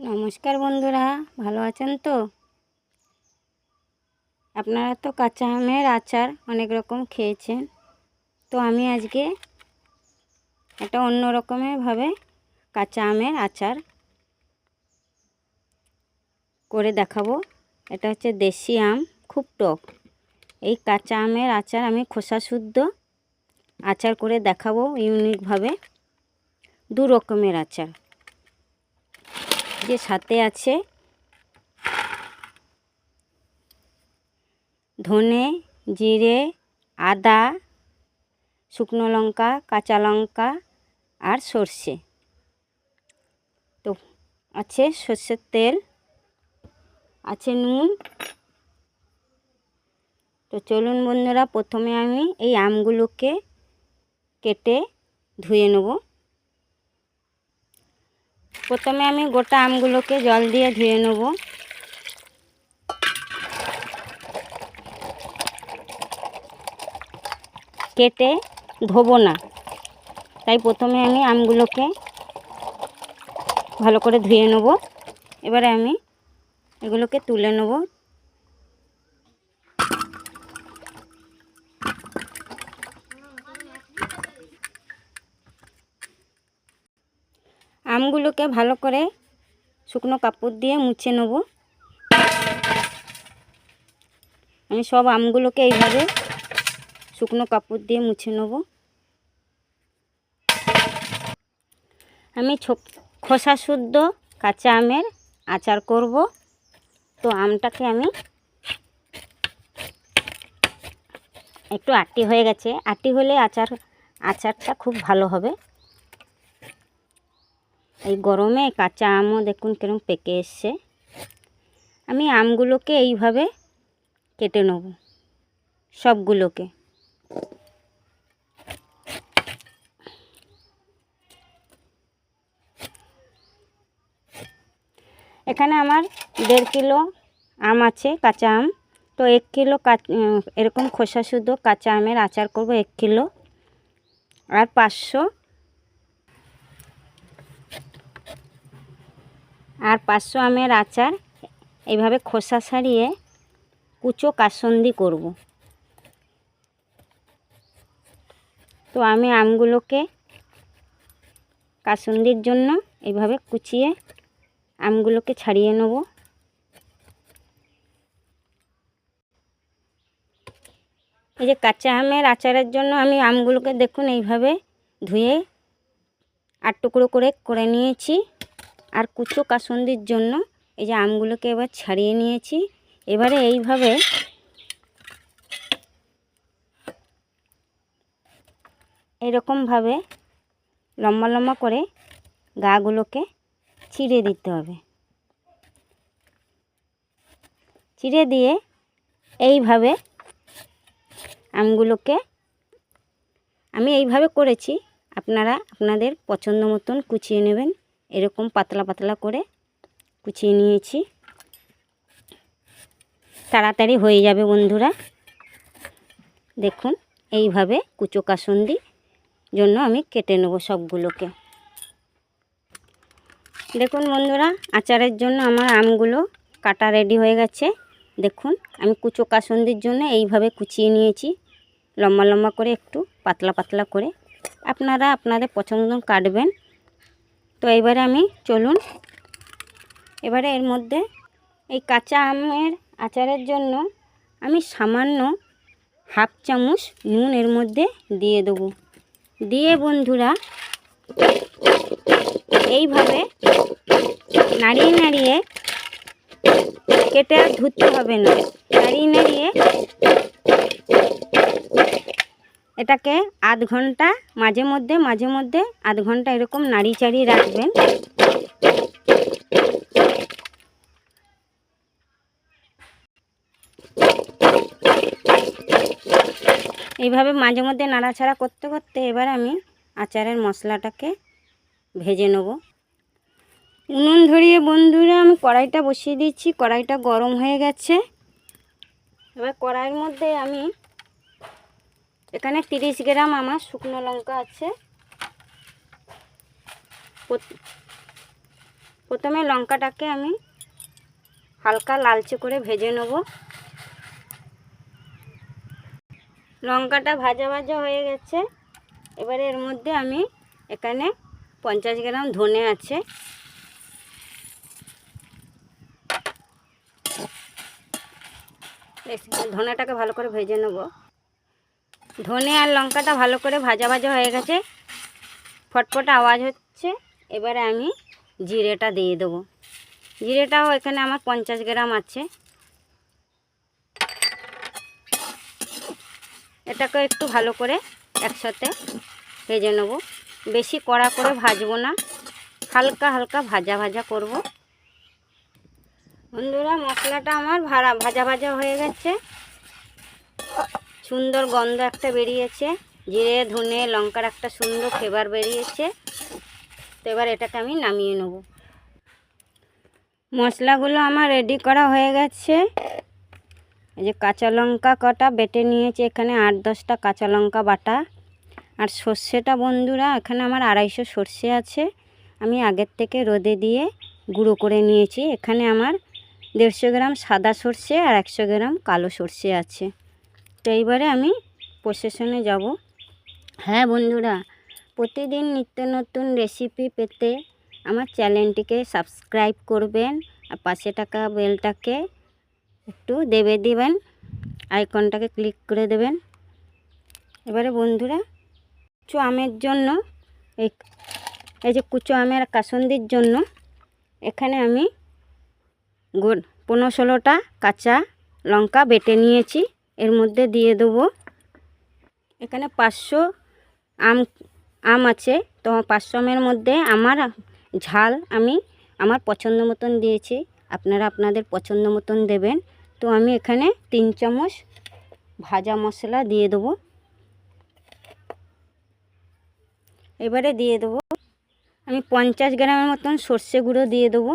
নমস্কার বন্ধুরা, ভালো আছেন তো? আপনারা তো কাঁচা আমের আচার অনেক রকম খেয়েছেন। তো আমি আজকে একটা অন্য রকমের ভাবে কাঁচা আমের আচার করে দেখাবো। এটা হচ্ছে দেশি আম, খুব টক। এই কাঁচা আমের আচার আমি খোসা শুদ্ধ আচার করে দেখাবো ইউনিকভাবে। দু রকমের আচার, যে সাথে আছে ধনে, জিরে, আদা, শুকনো লঙ্কা, কাঁচা লঙ্কা আর সর্ষে। তো আছে সর্ষের তেল, আছে নুন। তো চলুন বন্ধুরা, প্রথমে আমি এই আমগুলোকে কেটে ধুয়ে নেব। প্রথমে আমি গোটা আমগুলোকে জল দিয়ে ধুয়ে নেব। কেটে ধোবো না, তাই প্রথমে আমি আমগুলোকে ভালো করে ধুয়ে নেব। এবারে আমি এগুলোকে তুলে নেব। আমগুলোকে ভালো করে শুকনো কাপড় দিয়ে মুছে নেব। আমি সব আমগুলোকে এইভাবে শুকনো কাপড় দিয়ে মুছে নেব। আমি খোসা শুদ্ধ কাঁচা আমের আচার করব। তো আমটাকে আমি একটু আটি হয়ে গেছে, আটি হলে আচারটা খুব ভালো হবে। এই গরমে কাঁচা আমও দেখুন কিরকম পেকে এসছে। আমি আমগুলোকে এইভাবে কেটে নেব সবগুলোকে। এখানে আমার 1.5 কিলো আম আছে, কাঁচা আম। তো 1 কিলো এরকম খোসা শুদ্ধ কাঁচা আমের আচার করব 1 কিলো। আর 500 আমের আচার এইভাবে খোসা ছাড়িয়ে কুচো কাসুন্দি করব। তো আমি আমগুলোকে কাসুন্দির জন্য এইভাবে কুচিয়ে আমগুলোকে ছাড়িয়ে নেব। এই যে কাঁচা আমের আচারের জন্য আমি আমগুলোকে দেখুন এইভাবে ধুয়ে 8 টুকরো করে নিয়েছি। আর কুচো কাসুন্দির জন্য এই যে আমগুলোকে এবার ছাড়িয়ে নিয়েছি। এবারে এইভাবে এরকমভাবে লম্বা লম্বা করে গাগুলোকে চিড়ে দিতে হবে। চিড়ে দিয়ে এইভাবে আমগুলোকে আমি এইভাবে করেছি, আপনারা আপনাদের পছন্দ মতন কুচিয়ে নেবেন। এরকম পাতলা পাতলা করে কুচিয়ে নিয়েছি, তাড়াতাড়ি হয়ে যাবে বন্ধুরা। দেখুন এইভাবে কুচো কাসুন্দি জন্য আমি কেটে নেব সবগুলোকে। দেখুন বন্ধুরা, আচারের জন্য আমার আমগুলো কাটা রেডি হয়ে গেছে। দেখুন আমি কুচো কাসুন্দির জন্য এইভাবে কুচিয়ে নিয়েছি, লম্বা লম্বা করে, একটু পাতলা পাতলা করে। আপনারা আপনাদের পছন্দ কাটবেন। তো এবারে আমি চলুন, এবারে এর মধ্যে এই কাঁচা আমের আচারের জন্য আমি সামান্য 1/2 চামচ নুন এর মধ্যে দিয়ে দেবো। দিয়ে বন্ধুরা এইভাবে নাড়িয়ে নাড়িয়ে, কেটে আর ধুতে হবে না, নাড়িয়ে নাড়িয়ে এটাকে আধ ঘন্টা মাঝে মধ্যে আধ ঘন্টা এরকম নাড়ি চাড়িয়ে রাখবেন। এইভাবে মাঝে মধ্যে নাড়াচাড়া করতে করতে এবার আমি আচারের মশলাটাকে ভেজে নেব। উনুন ধরিয়ে বন্ধুরা আমি কড়াইটা বসিয়ে দিচ্ছি। কড়াইটা গরম হয়ে গেছে। এবার কড়াইয়ের মধ্যে আমি এখানে 30 গ্রাম আমার শুকনো লঙ্কা আছে। প্রথমে লঙ্কাটাকে আমি হালকা লালচে করে ভেজে নেব। লঙ্কাটা ভাজা ভাজা হয়ে গেছে। এবারে এর মধ্যে আমি এখানে 50 গ্রাম ধনে আছে, ধনেটাকে ভালো করে ভেজে নেব। ধনে আর লঙ্কাটা ভালো করে ভাজা ভাজা হয়ে গেছে, ফটফট আওয়াজ হচ্ছে। এবারে আমি জিরেটা দিয়ে দেবো। জিরেটাও এখানে আমার 50 গ্রাম আছে। এটাকে একটু ভালো করে একসাথে ভেজে নেব। বেশি কড়া করে ভাজবো না, হালকা হালকা ভাজা ভাজা করব। বন্ধুরা, মশলাটা আমার ভাজা ভাজা হয়ে গেছে, সুন্দর গন্ধ একটা বেরিয়েছে, জিরে ধনে লঙ্কার একটা সুন্দর ফ্লেভার বেরিয়েছে। তো এবার এটাকে আমি নামিয়ে নেব। মশলাগুলো আমার রেডি করা হয়ে গেছে। এই যে কাঁচা লঙ্কা কটা বেটে নিয়েছি, এখানে 8-10টা কাঁচা লঙ্কা বাটা। আর সর্ষেটা বন্ধুরা, এখানে আমার 250 সর্ষে আছে, আমি আগের থেকে রোদে দিয়ে গুঁড়ো করে নিয়েছি। এখানে আমার 150 গ্রাম সাদা সর্ষে আর 100 গ্রাম কালো সর্ষে আছে। তো এইবারে আমি প্রসেশনে যাব। হ্যাঁ বন্ধুরা, প্রতিদিন নিত্য নতুন রেসিপি পেতে আমার চ্যানেলটিকে সাবস্ক্রাইব করবেন, আর পাশে থাকা বেলটাকে একটু দেবেন, আইকনটাকে ক্লিক করে দেবেন। এবারে বন্ধুরা, কুচো আমের জন্য এই যে কুচো আমের কাসুন্দির জন্য এখানে আমি 15-16টা কাঁচা লঙ্কা বেটে নিয়েছি, এর মধ্যে দিয়ে দেবো। এখানে 500 আম আছে, তো 500 আমের মধ্যে আমার ঝাল আমি আমার পছন্দ মতন দিয়েছি, আপনারা আপনাদের পছন্দ মতন দেবেন। তো আমি এখানে 3 চামচ ভাজা মশলা দিয়ে দেবো। এবারে দিয়ে দেবো আমি 50 গ্রামের মতন সর্ষে গুঁড়ো দিয়ে দেবো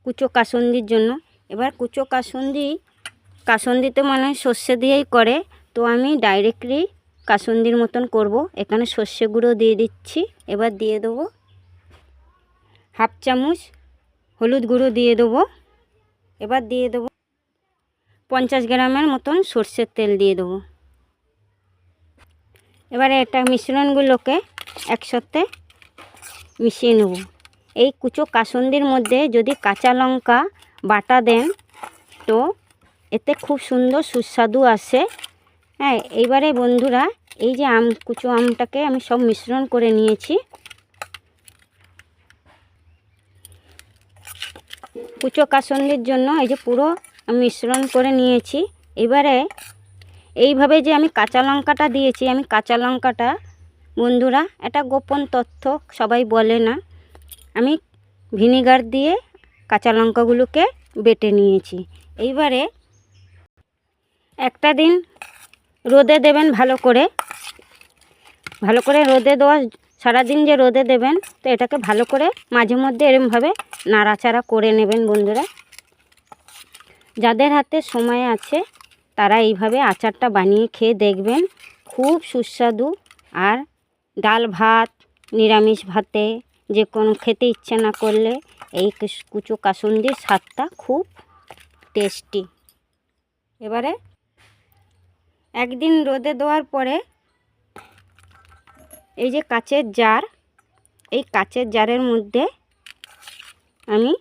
কুচো কাসুন্দির জন্য। এবার কুচো কাসুন্দিতে মানে সর্ষে দিয়েই করে, তো আমি ডাইরেক্টলি কাসুন্দির মতন করব। এখানে সর্ষে গুঁড়ো দিয়ে দিচ্ছি। এবার দিয়ে দেবো 1/2 চামচ হলুদ গুঁড়ো দিয়ে দেবো। এবার দিয়ে দেবো 50 গ্রামের মতন সর্ষের তেল দিয়ে দেবো। এবারে এটা মিশ্রণগুলোকে একসাথে মিশিয়ে নেব। এই কুচো কাসুন্দির মধ্যে যদি কাঁচা লঙ্কা বাটা দেন তো এতে খুব সুন্দর সুস্বাদু আসে। হ্যাঁ, এইবারে বন্ধুরা, এই যে কুচো আমটাকে আমি সব মিশ্রণ করে নিয়েছি। কুচো কাসুন্দির জন্য এই যে পুরো মিশ্রণ করে নিয়েছি। এবারে এইভাবে যে আমি কাঁচা লঙ্কাটা দিয়েছি, আমি কাঁচা লঙ্কাটা বন্ধুরা, এটা গোপন তথ্য, সবাই বলে না, আমি ভিনিগার দিয়ে কাঁচা লঙ্কাগুলোকে বেটে নিয়েছি। এইবারে একটা দিন রোদে দেবেন, ভালো করে রোদে দেওয়া, সারাদিন যে রোদে দেবেন, তো এটাকে ভালো করে মাঝে মধ্যে এরমভাবে নাড়াচাড়া করে নেবেন বন্ধুরা। যাদের হাতে সময় আছে তারা এইভাবে আচারটা বানিয়ে খেয়ে দেখবেন, খুব সুস্বাদু। আর ডাল ভাত, নিরামিষ ভাতে যে কোনো খেতে ইচ্ছে না করলে এই কুচো কাসুন্দির স্বাদটা খুব টেস্টি। এবারে একদিন রোদে দেওয়ার পরে এই যে কাচের জার, এই কাচের জারের মধ্যে আমি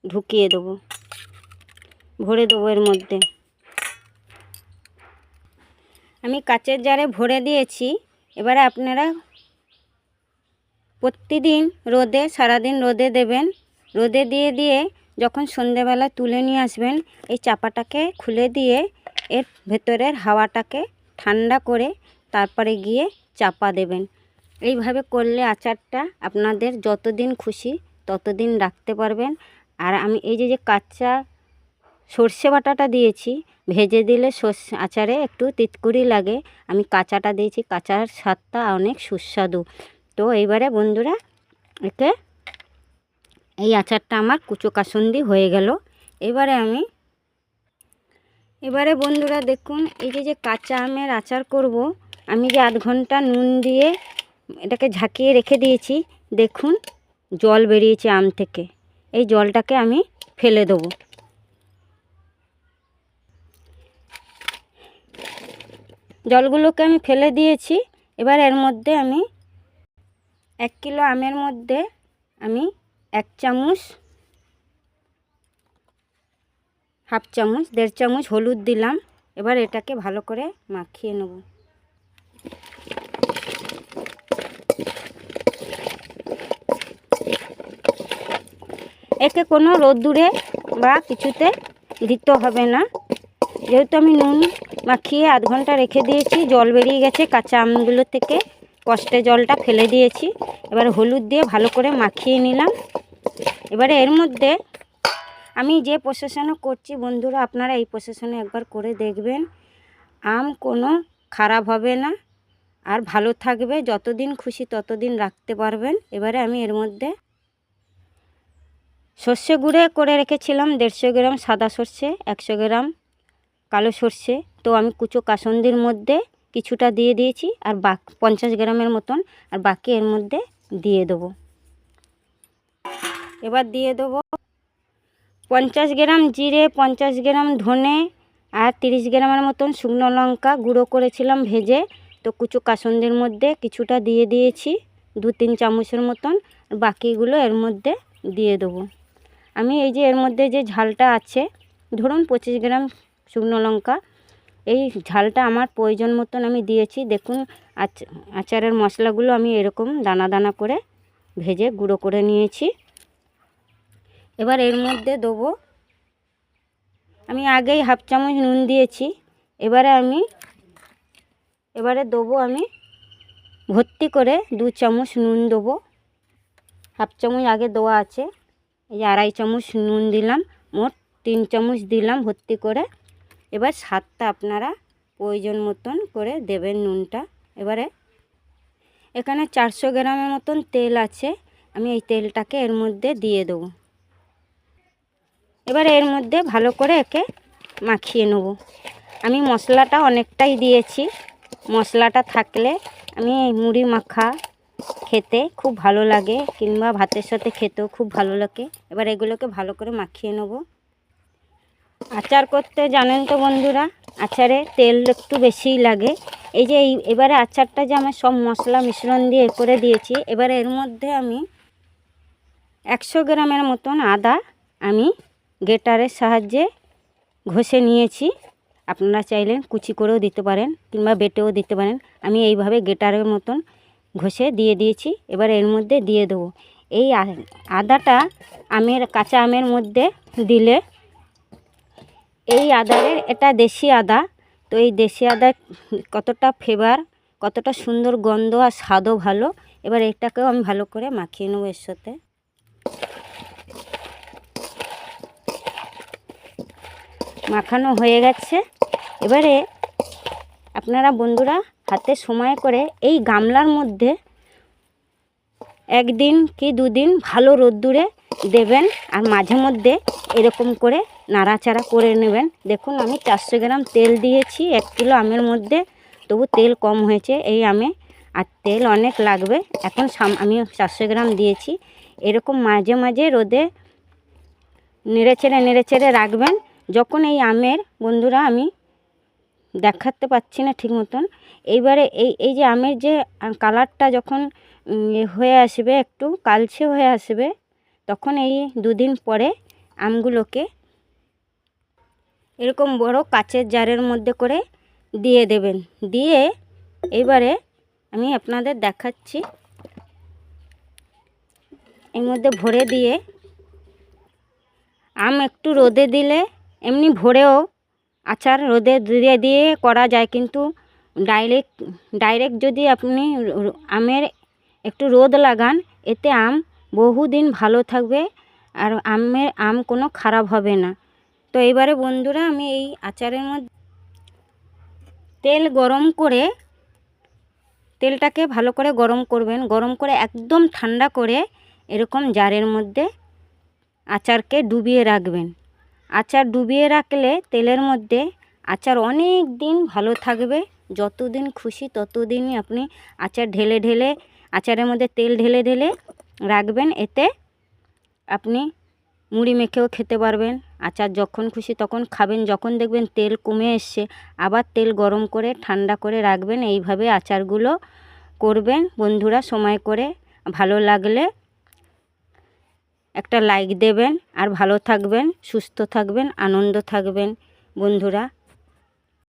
ঢুকিয়ে দেবো, ভরে দেবো। এর মধ্যে আমি কাচের জারে ভরে দিয়েছি। এবারে আপনারা প্রতিদিন সারাদিন রোদে দেবেন। রোদে দিয়ে যখন সন্ধেবেলা তুলে নিয়ে আসবেন, এই চাপাটাকে খুলে দিয়ে এর ভেতরের হাওয়াটাকে ঠান্ডা করে তারপরে গিয়ে চাপা দেবেন। এইভাবে করলে আচারটা আপনাদের যতদিন খুশি ততদিন রাখতে পারবেন। আর আমি এই যে কাঁচা সর্ষে বাটাটা দিয়েছি, ভেজে দিলে আচারে একটু তিতকুরি লাগে, আমি কাঁচাটা দিয়েছি, কাঁচার স্বাদটা অনেক সুস্বাদু। তো এইবারে বন্ধুরা, এই আচারটা আমার কুচো কাসুন্দি হয়ে গেল। এবারে বন্ধুরা দেখুন, এই যে কাঁচা আমের আচার করব, আমি যে 1/2 ঘন্টা নুন দিয়ে এটাকে ঝাঁকিয়ে রেখে দিয়েছি, দেখুন জল বেরিয়েছে আম থেকে। এই জলটাকে আমি ফেলে দেবো। জলগুলোকে আমি ফেলে দিয়েছি। এবার এর মধ্যে আমি 1 কিলো আমের মধ্যে আমি 1 চামচ, হাফ চামচ, 1.5 চামচ হলুদ দিলাম। এবার এটাকে ভালো করে মাখিয়ে নেব। একে কোনো রোদ্দুরে বা কিছুতে দিতে হবে না, যেহেতু আমি নুন মাখিয়ে আধ ঘন্টা রেখে দিয়েছি। জল বেরিয়ে গেছে কাঁচা আমগুলো থেকে, কষ্টে জলটা ফেলে দিয়েছি। এবার হলুদ দিয়ে ভালো করে মাখিয়ে নিলাম। এবারে এর মধ্যে আমি যে প্রসেসনে করছি বন্ধুরা, আপনারা এই প্রসেসনে একবার করে দেখবেন। আম কোনো খারাপ হবে না আর ভালো থাকবে, যতদিন খুশি ততদিন রাখতে পারবেন। এবারে আমি এর মধ্যে সর্ষে গুঁড়ো করে রেখেছিলাম 150 গ্রাম সাদা সর্ষে, 100 গ্রাম কালো সর্ষে। তো আমি কুচো কাসুন্দির মধ্যে কিছুটা দিয়ে দিয়েছি, আর 50 গ্রামের মতন, আর বাকি এর মধ্যে দিয়ে দেবো। এবার দিয়ে দেবো 50 গ্রাম জিরে, 50 গ্রাম ধনে, আর 30 গ্রামের মতন শুকনো লঙ্কা গুঁড়ো করেছিলাম ভেজে। তো কুচো কাসুন্দির মধ্যে কিছুটা দিয়ে দিয়েছি, 2-3 চামচের মতন। বাকিগুলো এর মধ্যে দিয়ে দেবো। আমি এই যে এর মধ্যে যে ঝালটা আছে, ধরুন 25 গ্রাম শুকনো লঙ্কা, এই ঝালটা আমার প্রয়োজন মতন আমি দিয়েছি। দেখুন আচারের মশলাগুলো আমি এরকম দানা দানা করে ভেজে গুঁড়ো করে নিয়েছি। এবার এর মধ্যে দেবো, আমি আগেই হাফ চামচ নুন দিয়েছি। এবারে দেবো আমি ভর্তি করে 2 চামচ নুন দেবো। হাফ চামচ আগে দেওয়া আছে, এই যে 2.5 চামচ নুন দিলাম, মোট 3 চামচ দিলাম ভর্তি করে। এবার স্বাদটা আপনারা প্রয়োজন মতন করে দেবেন নুনটা। এবারে এখানে 400 গ্রামের মতন তেল আছে, আমি এই তেলটাকে এর মধ্যে দিয়ে দেবো। এবারে এর মধ্যে ভালো করে একে মাখিয়ে নেব। আমি মশলাটা অনেকটাই দিয়েছি, মশলাটা থাকলে আমি মুড়ি মাখা খেতে খুব ভালো লাগে, কিংবা ভাতের সাথে খেতেও খুব ভালো লাগে। এবার এগুলোকে ভালো করে মাখিয়ে নেব। আচার করতে জানেন তো বন্ধুরা, আচারে তেল একটু বেশিই লাগে। এই যে এবারে আচারটা যে আমি সব মশলা মিশ্রণ দিয়ে করে দিয়েছি, এবারে এর মধ্যে আমি 100 গ্রামের মতন আদা আমি গ্রেটারের সাহায্যে ঘষে নিয়েছি। আপনারা চাইলে কুচি করেও দিতে পারেন, কিংবা বেটেও দিতে পারেন। আমি এইভাবে গ্রেটারের মতন ঘষে দিয়ে দিয়েছি। এবার এর মধ্যে দিয়ে দেবো। এই আদাটা কাঁচা আমের মধ্যে দিলে, এই আদারের, এটা দেশি আদা, তো এই দেশি আদা কতটা ফ্লেভার, কতটা সুন্দর গন্ধ আর স্বাদও ভালো। এবার এটাকেও আমি ভালো করে মাখিয়ে নেবো এর সাথে। মাখানো হয়ে গেছে। এবারে আপনারা বন্ধুরা হাতে সময় করে এই গামলার মধ্যে 1 দিন কি 2 দিন ভালো রোদ্দুরে দেবেন, আর মাঝে মধ্যে এরকম করে নাড়াচাড়া করে নেবেন। দেখুন আমি 400 গ্রাম তেল দিয়েছি 1 কিলো আমের মধ্যে, তবু তেল কম হয়েছে এই আমে, আর তেল অনেক লাগবে। এখন আমি 400 গ্রাম দিয়েছি। এরকম মাঝে মাঝে রোদে নেড়ে চেড়ে রাখবেন। যখন এই আমের, বন্ধুরা আমি দেখাতে পাচ্ছি না ঠিক মতন, এইবারে এই যে আমের যে কালারটা যখন হয়ে আসবে, একটু কালচে হয়ে আসবে, তখন এই 2 দিন পরে আমগুলোকে এরকম বড় কাচের জারের মধ্যে করে দিয়ে দেবেন। দিয়ে এইবারে আমি আপনাদের দেখাচ্ছি, এর মধ্যে ভরে দিয়ে, আম একটু রোদে দিলে, এমনি ভরেও আচার রোদে দিয়ে করা যায়, কিন্তু ডাইরেক্ট যদি আপনি আমের একটু রোদ লাগান, এতে আম বহুদিন ভালো থাকবে, আর আম কোনো খারাপ হবে না। তো এবারে বন্ধুরা আমি এই আচারের মধ্যে তেল গরম করে, তেলটাকে ভালো করে গরম করবেন, গরম করে একদম ঠান্ডা করে এরকম জারের মধ্যে আচারকে ডুবিয়ে রাখবেন। আচার ডুবিয়ে রাখলে তেলের মধ্যে আচার অনেক দিন ভালো থাকবে। যতদিন খুশি ততদিনই আপনি আচার ঢেলে আচারের মধ্যে তেল ঢেলে রাখবেন, এতে আপনি মুড়ি মেখেও খেতে পারবেন। আচার যখন খুশি তখন খাবেন, যখন দেখবেন তেল কমে এসছে আবার তেল গরম করে ঠান্ডা করে রাখবেন। এইভাবে আচারগুলো করবেন বন্ধুরা সময় করে। ভালো লাগলে একটা লাইক দেবেন, আর ভালো থাকবেন, সুস্থ থাকবেন, আনন্দ থাকবেন বন্ধুরা।